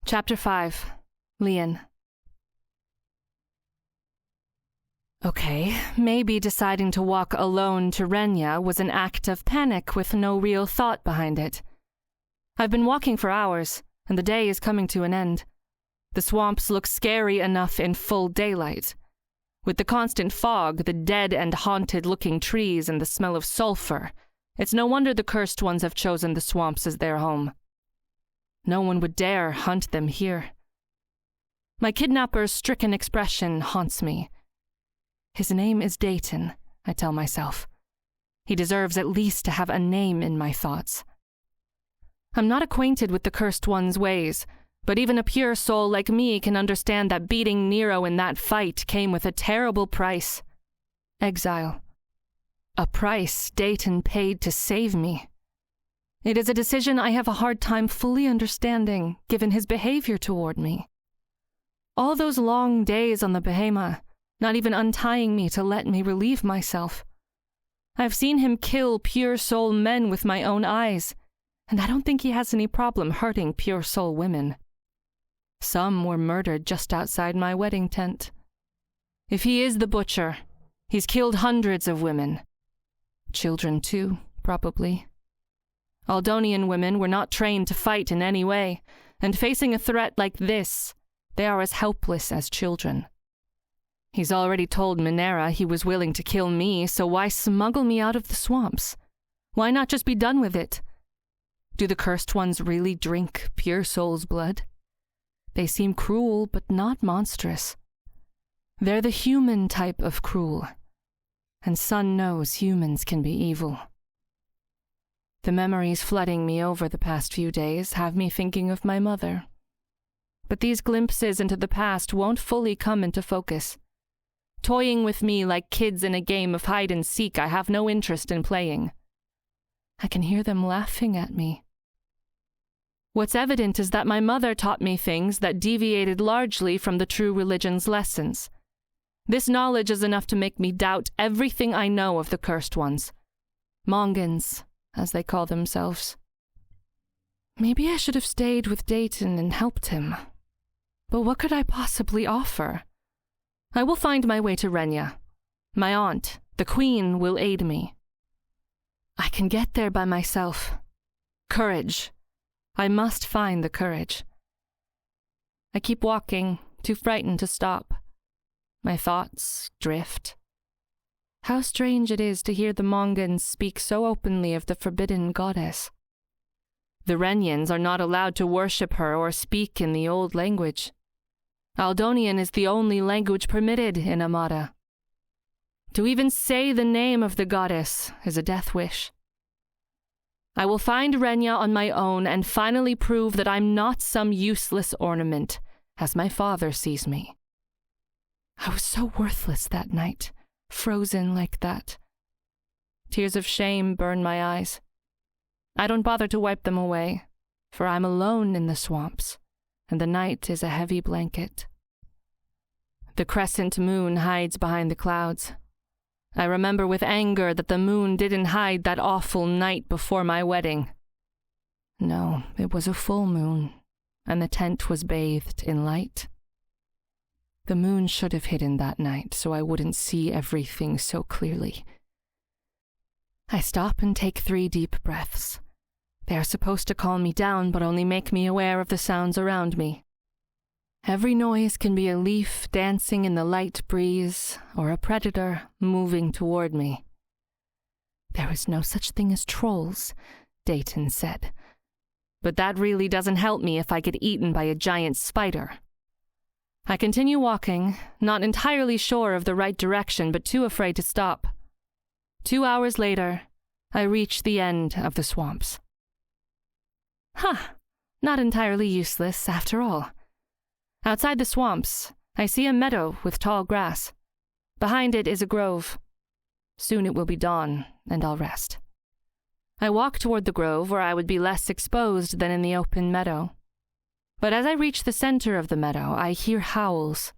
Chapter 5. Lian. Okay, maybe deciding to walk alone to Renya was an act of panic with no real thought behind it. I've been walking for hours, and the day is coming to an end. The swamps look scary enough in full daylight. With the constant fog, the dead and haunted-looking trees, and the smell of sulfur, it's no wonder the cursed ones have chosen the swamps as their home. No one would dare hunt them here. My kidnapper's stricken expression haunts me. His name is Daton, I tell myself. He deserves at least to have a name in my thoughts. I'm not acquainted with the cursed one's ways, but even a pure soul like me can understand that beating Nero in that fight came with a terrible price. Exile. A price Daton paid to save me. It is a decision I have a hard time fully understanding, given his behavior toward me. All those long days on the Behemoth, not even untying me to let me relieve myself. I've seen him kill pure soul men with my own eyes, and I don't think he has any problem hurting pure soul women. Some were murdered just outside my wedding tent. If he is the butcher, he's killed hundreds of women. Children too, probably. Aldonian women were not trained to fight in any way, and facing a threat like this, they are as helpless as children. He's already told Minera he was willing to kill me, so why smuggle me out of the swamps? Why not just be done with it? Do the cursed ones really drink pure soul's blood? They seem cruel, but not monstrous. They're the human type of cruel, and Sun knows humans can be evil. The memories flooding me over the past few days have me thinking of my mother. But these glimpses into the past won't fully come into focus. Toying with me like kids in a game of hide-and-seek I have no interest in playing. I can hear them laughing at me. What's evident is that my mother taught me things that deviated largely from the true religion's lessons. This knowledge is enough to make me doubt everything I know of the cursed ones. Mongans, as they call themselves. Maybe I should have stayed with Daton and helped him. But what could I possibly offer? I will find my way to Renya. My aunt, the queen, will aid me. I can get there by myself. Courage. I must find the courage. I keep walking, too frightened to stop. My thoughts drift. How strange it is to hear the Mongans speak so openly of the forbidden goddess. The Renyans are not allowed to worship her or speak in the old language. Aldonian is the only language permitted in Amada. To even say the name of the goddess is a death wish. I will find Renya on my own and finally prove that I'm not some useless ornament, as my father sees me. I was so worthless that night, frozen like that. Tears of shame burn my eyes. I don't bother to wipe them away, for I'm alone in the swamps, and the night is a heavy blanket. The crescent moon hides behind the clouds. I remember with anger that the moon didn't hide that awful night before my wedding. No, it was a full moon, and the tent was bathed in light. The moon should have hidden that night so I wouldn't see everything so clearly. I stop and take 3 deep breaths. They are supposed to calm me down, but only make me aware of the sounds around me. Every noise can be a leaf dancing in the light breeze, or a predator moving toward me. There is no such thing as trolls, Daton said. But that really doesn't help me if I get eaten by a giant spider. I continue walking, not entirely sure of the right direction, but too afraid to stop. 2 hours later, I reach the end of the swamps. Not entirely useless, after all. Outside the swamps, I see a meadow with tall grass. Behind it is a grove. Soon it will be dawn, and I'll rest. I walk toward the grove where I would be less exposed than in the open meadow. But as I reach the center of the meadow, I hear howls.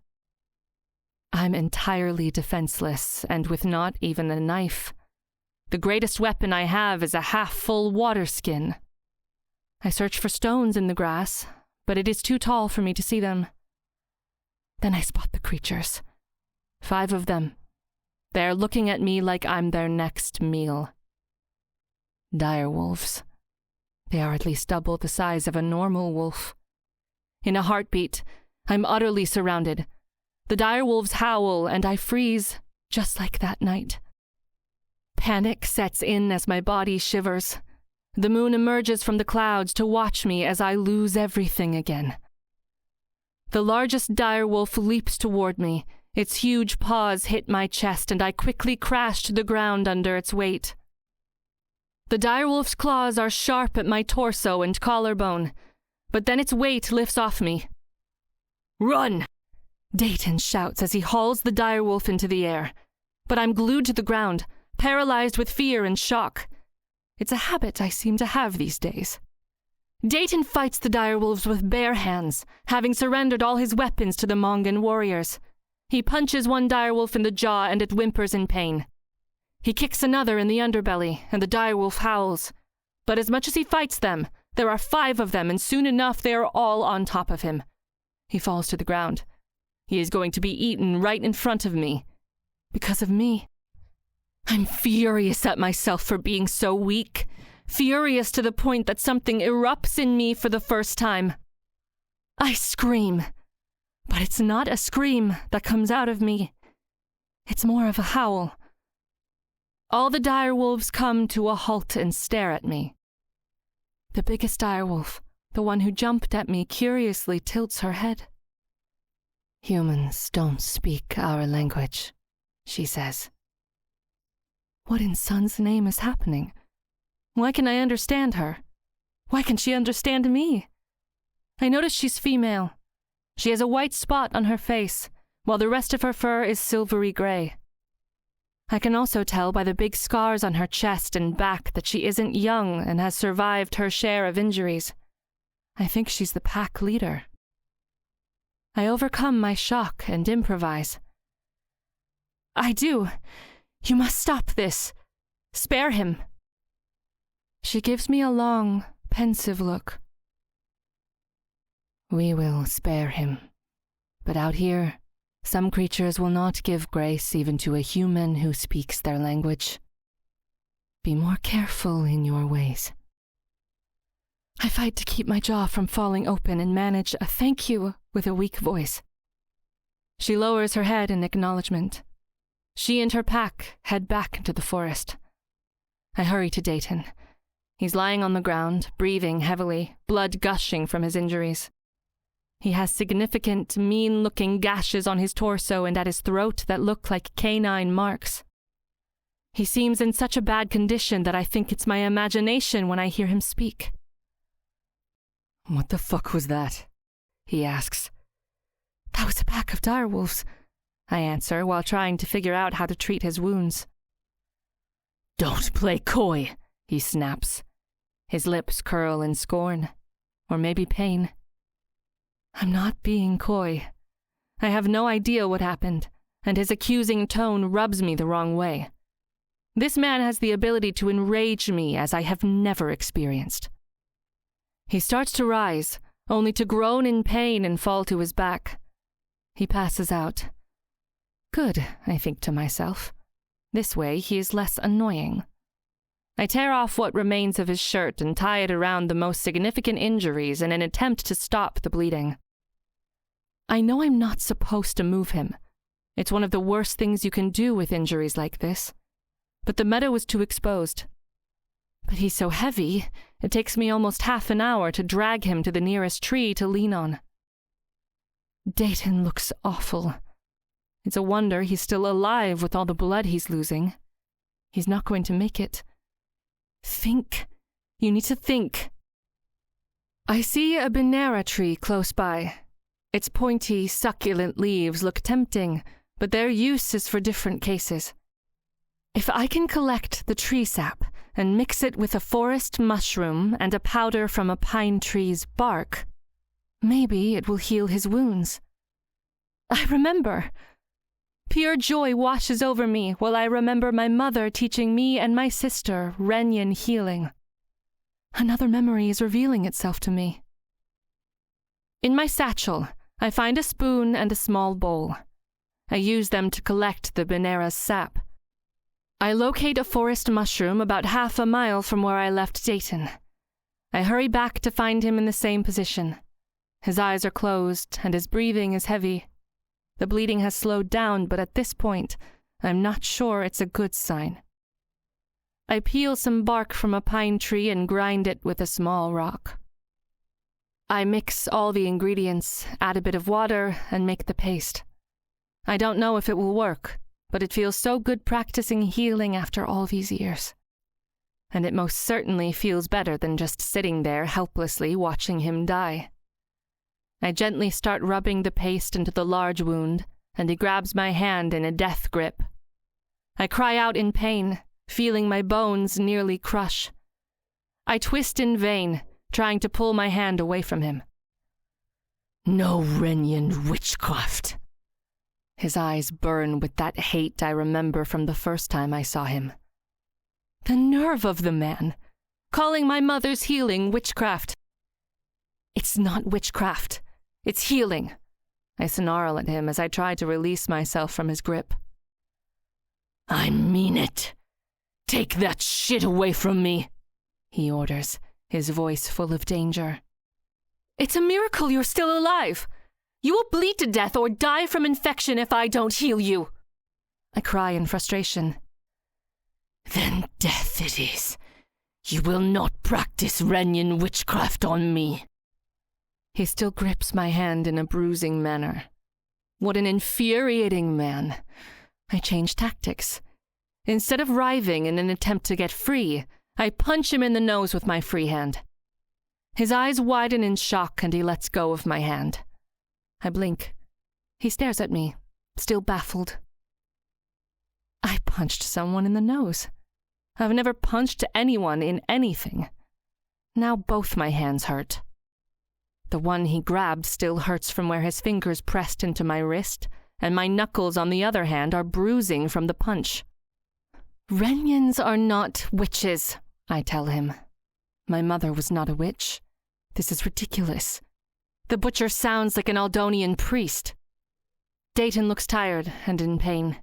I'm entirely defenseless, and with not even a knife. The greatest weapon I have is a half-full water skin. I search for stones in the grass, but it is too tall for me to see them. Then I spot the creatures. 5 of them. They are looking at me like I'm their next meal. Direwolves. They are at least double the size of a normal wolf. In a heartbeat, I'm utterly surrounded. The direwolves howl, and I freeze, just like that night. Panic sets in as my body shivers. The moon emerges from the clouds to watch me as I lose everything again. The largest direwolf leaps toward me. Its huge paws hit my chest, and I quickly crash to the ground under its weight. The direwolf's claws are sharp at my torso and collarbone, but then its weight lifts off me. "Run!" Daton shouts as he hauls the direwolf into the air. But I'm glued to the ground, paralyzed with fear and shock. It's a habit I seem to have these days. Daton fights the direwolves with bare hands, having surrendered all his weapons to the Mongan warriors. He punches one direwolf in the jaw and it whimpers in pain. He kicks another in the underbelly, and the direwolf howls. But as much as he fights them, there are 5 of them, and soon enough they are all on top of him. He falls to the ground. He is going to be eaten right in front of me. Because of me. I'm furious at myself for being so weak. Furious to the point that something erupts in me for the first time. I scream. But it's not a scream that comes out of me. It's more of a howl. All the direwolves come to a halt and stare at me. The biggest direwolf, the one who jumped at me, curiously tilts her head. "Humans don't speak our language," she says. What in sun's name is happening? Why can I understand her? Why can she understand me? I notice she's female. She has a white spot on her face, while the rest of her fur is silvery gray. I can also tell by the big scars on her chest and back that she isn't young and has survived her share of injuries. I think she's the pack leader. I overcome my shock and improvise. "I do. You must stop this. Spare him." She gives me a long, pensive look. "We will spare him. But out here, some creatures will not give grace even to a human who speaks their language. Be more careful in your ways." I fight to keep my jaw from falling open and manage a "thank you" with a weak voice. She lowers her head in acknowledgement. She and her pack head back into the forest. I hurry to Daton. He's lying on the ground, breathing heavily, blood gushing from his injuries. He has significant, mean-looking gashes on his torso and at his throat that look like canine marks. He seems in such a bad condition that I think it's my imagination when I hear him speak. "What the fuck was that?" he asks. "That was a pack of direwolves," I answer while trying to figure out how to treat his wounds. "Don't play coy," he snaps. His lips curl in scorn, or maybe pain. I'm not being coy. I have no idea what happened, and his accusing tone rubs me the wrong way. This man has the ability to enrage me as I have never experienced. He starts to rise, only to groan in pain and fall to his back. He passes out. Good, I think to myself. This way he is less annoying. I tear off what remains of his shirt and tie it around the most significant injuries in an attempt to stop the bleeding. I know I'm not supposed to move him. It's one of the worst things you can do with injuries like this. But the meadow is too exposed. But he's so heavy, it takes me almost half an hour to drag him to the nearest tree to lean on. Daton looks awful. It's a wonder he's still alive with all the blood he's losing. He's not going to make it. Think. You need to think. I see a banana tree close by. Its pointy, succulent leaves look tempting, but their use is for different cases. If I can collect the tree sap and mix it with a forest mushroom and a powder from a pine tree's bark, maybe it will heal his wounds. I remember. Pure joy washes over me while I remember my mother teaching me and my sister Renyan healing. Another memory is revealing itself to me. In my satchel, I find a spoon and a small bowl. I use them to collect the Benera's sap. I locate a forest mushroom about half a mile from where I left Daton. I hurry back to find him in the same position. His eyes are closed, and his breathing is heavy. The bleeding has slowed down, but at this point, I'm not sure it's a good sign. I peel some bark from a pine tree and grind it with a small rock. I mix all the ingredients, add a bit of water, and make the paste. I don't know if it will work, but it feels so good practicing healing after all these years. And it most certainly feels better than just sitting there helplessly watching him die. I gently start rubbing the paste into the large wound, and he grabs my hand in a death grip. I cry out in pain, feeling my bones nearly crush. I twist in vain, trying to pull my hand away from him. No Renyan witchcraft. His eyes burn with that hate I remember from the first time I saw him. The nerve of the man, calling my mother's healing witchcraft. It's not witchcraft, it's healing. I snarl at him as I try to release myself from his grip. I mean it. Take that shit away from me, he orders, his voice full of danger. It's a miracle you're still alive. You will bleed to death or die from infection if I don't heal you. I cry in frustration. Then death it is. You will not practice Renyan witchcraft on me. He still grips my hand in a bruising manner. What an infuriating man. I change tactics. Instead of writhing in an attempt to get free, I punch him in the nose with my free hand. His eyes widen in shock and he lets go of my hand. I blink. He stares at me, still baffled. I punched someone in the nose. I've never punched anyone in anything. Now both my hands hurt. The one he grabbed still hurts from where his fingers pressed into my wrist, and my knuckles on the other hand are bruising from the punch. Renyans are not witches, I tell him. My mother was not a witch. This is ridiculous. The butcher sounds like an Aldonian priest. Daton looks tired and in pain.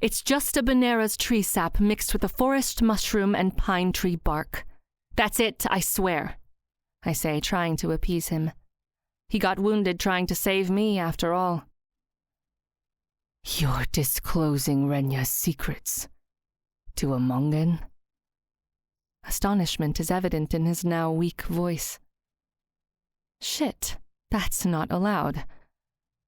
It's just a Benera's tree sap mixed with a forest mushroom and pine tree bark. That's it, I swear, I say, trying to appease him. He got wounded trying to save me, after all. You're disclosing Renya's secrets. To a Mongan? Astonishment is evident in his now weak voice. Shit, that's not allowed.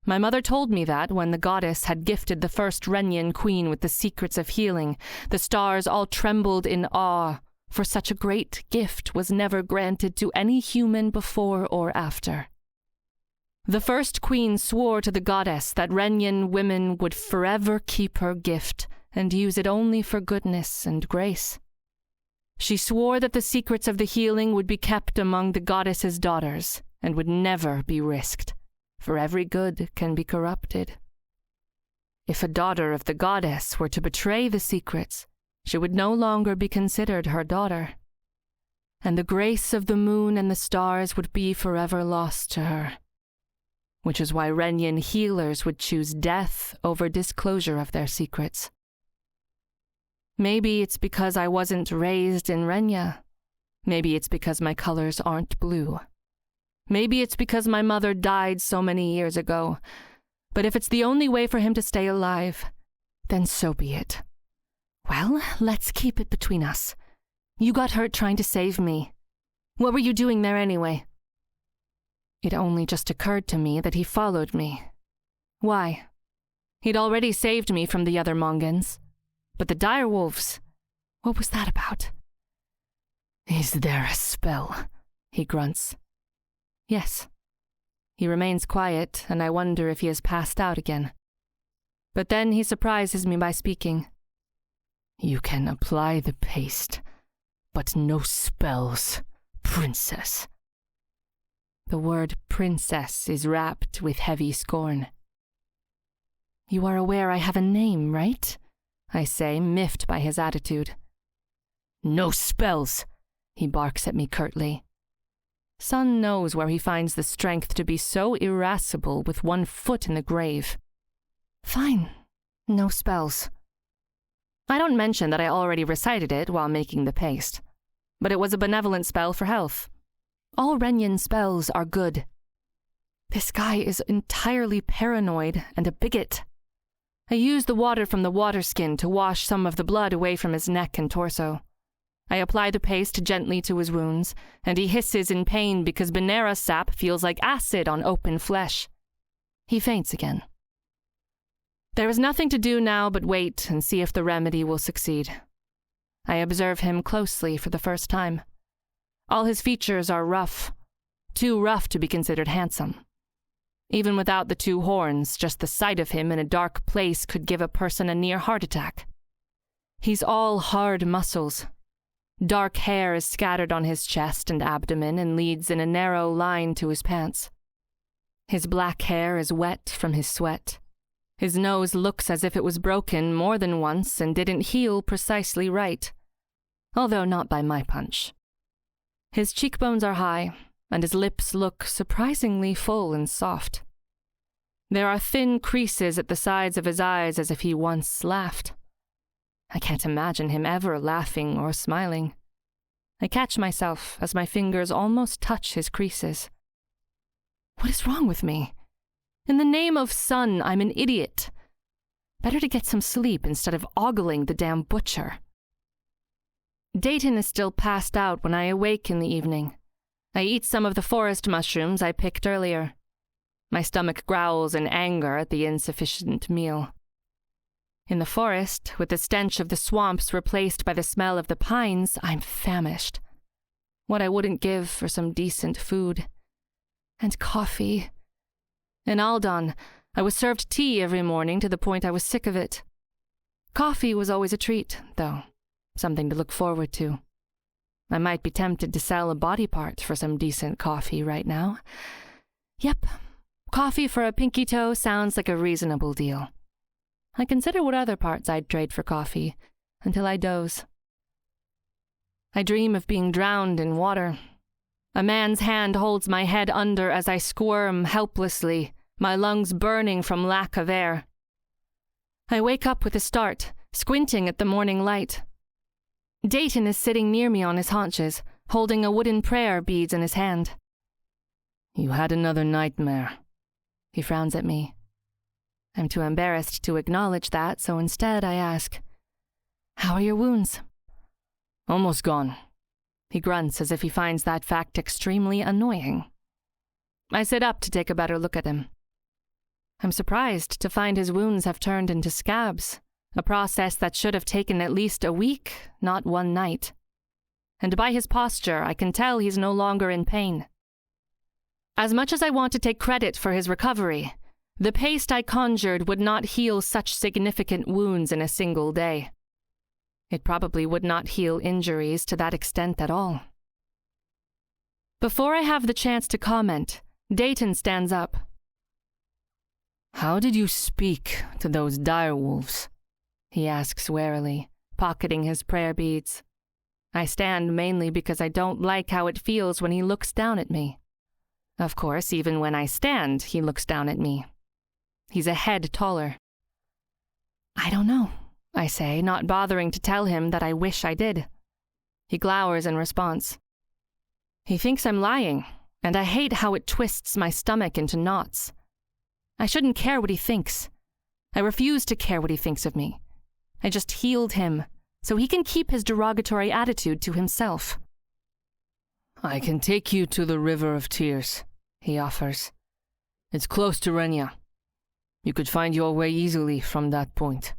My mother told me that when the goddess had gifted the first Renyan queen with the secrets of healing, the stars all trembled in awe, for such a great gift was never granted to any human before or after. The first queen swore to the goddess that Renyan women would forever keep her gift and use it only for goodness and grace. She swore that the secrets of the healing would be kept among the goddess's daughters and would never be risked, for every good can be corrupted. If a daughter of the goddess were to betray the secrets, she would no longer be considered her daughter, and the grace of the moon and the stars would be forever lost to her, which is why Renyan healers would choose death over disclosure of their secrets. Maybe it's because I wasn't raised in Renya. Maybe it's because my colors aren't blue. Maybe it's because my mother died so many years ago. But if it's the only way for him to stay alive, then so be it. Well, let's keep it between us. You got hurt trying to save me. What were you doing there anyway? It only just occurred to me that he followed me. Why? He'd already saved me from the other Mongans. But the direwolves, what was that about? Is there a spell? He grunts. Yes. He remains quiet, and I wonder if he has passed out again. But then he surprises me by speaking. You can apply the paste, but no spells, princess. The word princess is wrapped with heavy scorn. You are aware I have a name, right? I say, miffed by his attitude. No spells, he barks at me curtly. Sun knows where he finds the strength to be so irascible with one foot in the grave. Fine. No spells. I don't mention that I already recited it while making the paste, but it was a benevolent spell for health. All Renyan spells are good. This guy is entirely paranoid and a bigot. I used the water from the water skin to wash some of the blood away from his neck and torso. I apply the paste gently to his wounds, and he hisses in pain because Benera sap feels like acid on open flesh. He faints again. There is nothing to do now but wait and see if the remedy will succeed. I observe him closely for the first time. All his features are rough, too rough to be considered handsome. Even without the two horns, just the sight of him in a dark place could give a person a near heart attack. He's all hard muscles. Dark hair is scattered on his chest and abdomen and leads in a narrow line to his pants. His black hair is wet from his sweat. His nose looks as if it was broken more than once and didn't heal precisely right, although not by my punch. His cheekbones are high, and his lips look surprisingly full and soft. There are thin creases at the sides of his eyes as if he once laughed. I can't imagine him ever laughing or smiling. I catch myself as my fingers almost touch his creases. What is wrong with me? In the name of Sun, I'm an idiot. Better to get some sleep instead of ogling the damn butcher. Daton is still passed out when I awake in the evening. I eat some of the forest mushrooms I picked earlier. My stomach growls in anger at the insufficient meal. In the forest, with the stench of the swamps replaced by the smell of the pines, I'm famished. What I wouldn't give for some decent food. And coffee. In Aldon, I was served tea every morning to the point I was sick of it. Coffee was always a treat, though, something to look forward to. I might be tempted to sell a body part for some decent coffee right now. Yep, coffee for a pinky toe sounds like a reasonable deal. I consider what other parts I'd trade for coffee, until I doze. I dream of being drowned in water. A man's hand holds my head under as I squirm helplessly, my lungs burning from lack of air. I wake up with a start, squinting at the morning light. Daton is sitting near me on his haunches, holding a wooden prayer beads in his hand. "You had another nightmare." He frowns at me. I'm too embarrassed to acknowledge that, so instead I ask, "How are your wounds?" "Almost gone." He grunts as if he finds that fact extremely annoying. I sit up to take a better look at him. I'm surprised to find his wounds have turned into scabs, a process that should have taken at least a week, not one night. And by his posture, I can tell he's no longer in pain. As much as I want to take credit for his recovery, the paste I conjured would not heal such significant wounds in a single day. It probably would not heal injuries to that extent at all. Before I have the chance to comment, Daton stands up. "How did you speak to those direwolves?" he asks warily, pocketing his prayer beads. I stand mainly because I don't like how it feels when he looks down at me. Of course, even when I stand, he looks down at me. He's a head taller. "I don't know," I say, not bothering to tell him that I wish I did. He glowers in response. He thinks I'm lying, and I hate how it twists my stomach into knots. I shouldn't care what he thinks. I refuse to care what he thinks of me. I just healed him, so he can keep his derogatory attitude to himself. "I can take you to the River of Tears," he offers. "It's close to Renya. You could find your way easily from that point.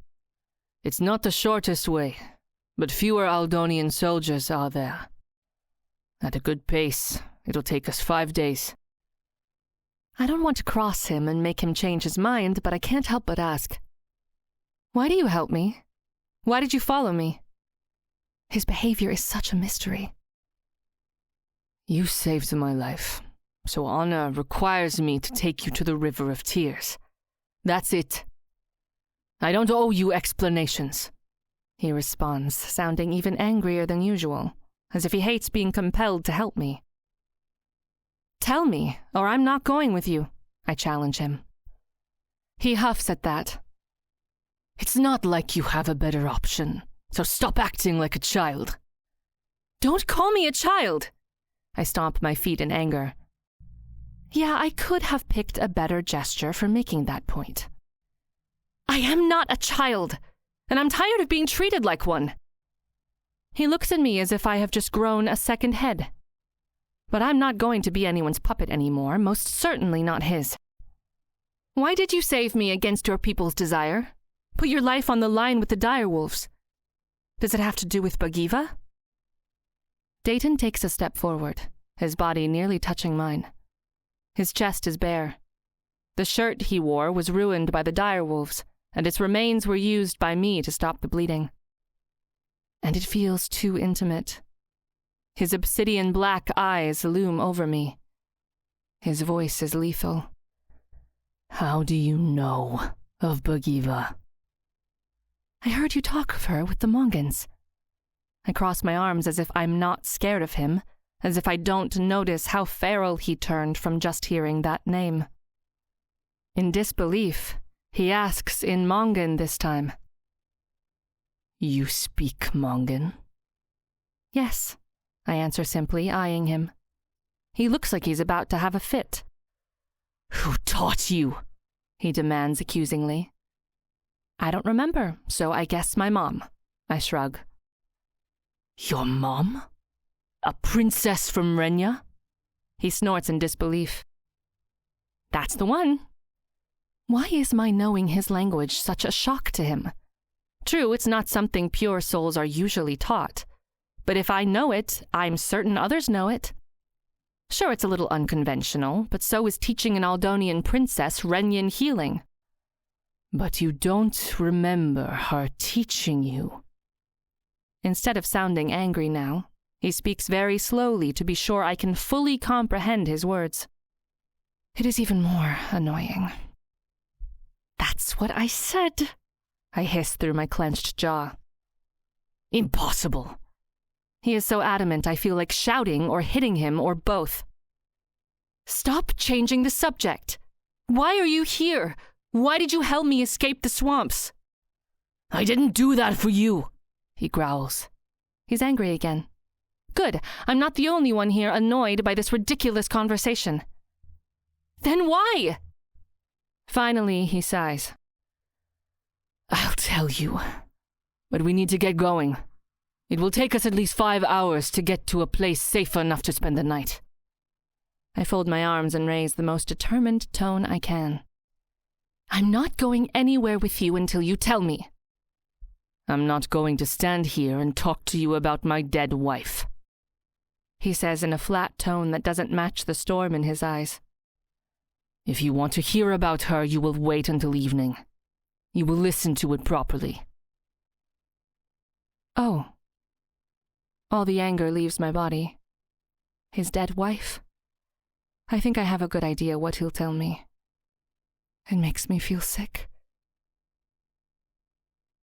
It's not the shortest way, but fewer Aldonian soldiers are there. At a good pace, it'll take us 5 days. I don't want to cross him and make him change his mind, but I can't help but ask, "Why do you help me? Why did you follow me?" His behavior is such a mystery. "You saved my life, so honor requires me to take you to the River of Tears. That's it. I don't owe you explanations," he responds, sounding even angrier than usual, as if he hates being compelled to help me. tell me, or I'm not going with you, I challenge him. He huffs at that. It's not like you have a better option, so stop acting like a child. Don't call me a child! I stomp my feet in anger. Yeah, I could have picked a better gesture for making that point. I am not a child, and I'm tired of being treated like one. He looks at me as if I have just grown a second head. But I'm not going to be anyone's puppet anymore, most certainly not his. Why did you save me against your people's desire? Put your life on the line with the direwolves? Does it have to do with Bagiva? Daton takes a step forward, his body nearly touching mine. His chest is bare. The shirt he wore was ruined by the direwolves, and its remains were used by me to stop the bleeding. And it feels too intimate. His obsidian black eyes loom over me. His voice is lethal. How do you know of Bagiva? I heard you talk of her with the Mongans. I cross my arms as if I'm not scared of him, as if I don't notice how feral he turned from just hearing that name. In disbelief, he asks in Mongan this time. You speak Mongan? Yes, I answer simply, eyeing him. He looks like he's about to have a fit. Who taught you? He demands accusingly. I don't remember, so I guess my mom. I shrug. Your mom? A princess from Renya? He snorts in disbelief. That's the one. Why is my knowing his language such a shock to him? True, it's not something pure souls are usually taught. But if I know it, I'm certain others know it. Sure, it's a little unconventional, but so is teaching an Aldonian princess Renyan healing. But you don't remember her teaching you. Instead of sounding angry now, he speaks very slowly to be sure I can fully comprehend his words. It is even more annoying. That's what I said, I hiss through my clenched jaw. Impossible. He is so adamant I feel like shouting or hitting him or both. Stop changing the subject. Why are you here? Why did you help me escape the swamps? I didn't do that for you, he growls. He's angry again. Good, I'm not the only one here annoyed by this ridiculous conversation. Then why? Finally, he sighs. I'll tell you, but we need to get going. It will take us at least 5 hours to get to a place safe enough to spend the night. I fold my arms and raise the most determined tone I can. I'm not going anywhere with you until you tell me. I'm not going to stand here and talk to you about my dead wife, he says in a flat tone that doesn't match the storm in his eyes. If you want to hear about her, you will wait until evening. You will listen to it properly. Oh. All the anger leaves my body. His dead wife? I think I have a good idea what he'll tell me. It makes me feel sick.